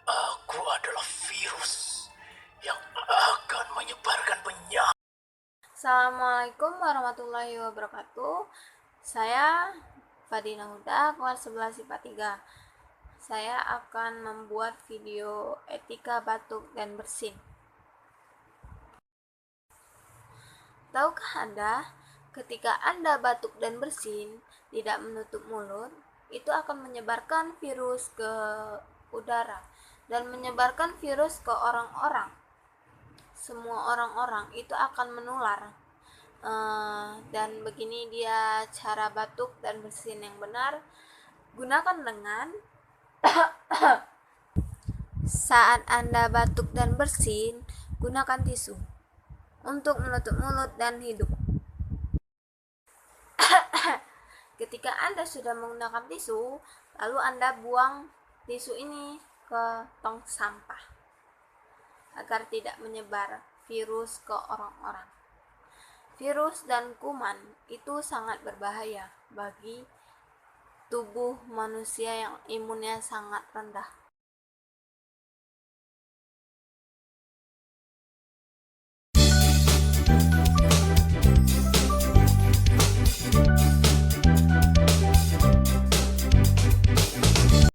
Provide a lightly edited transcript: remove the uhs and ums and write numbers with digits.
Aku adalah virus yang akan menyebarkan penyakit. Assalamualaikum warahmatullahi wabarakatuh. Saya Fadina Huda, kelas 11 IPA 3. Saya akan membuat video etika batuk dan bersin. Tahukah Anda, ketika Anda batuk dan bersin, tidak menutup mulut, itu akan menyebarkan virus ke udara dan menyebarkan virus ke orang-orang. Semua orang-orang itu akan menular. Dan begini dia cara batuk dan bersin yang benar. Gunakan lengan saat Anda batuk dan bersin. Gunakan tisu untuk menutup mulut dan hidung. Ketika Anda sudah menggunakan tisu, lalu Anda buang tisu ini ke tong sampah agar tidak menyebar virus ke orang-orang. Virus dan kuman itu sangat berbahaya bagi tubuh manusia yang imunnya sangat rendah.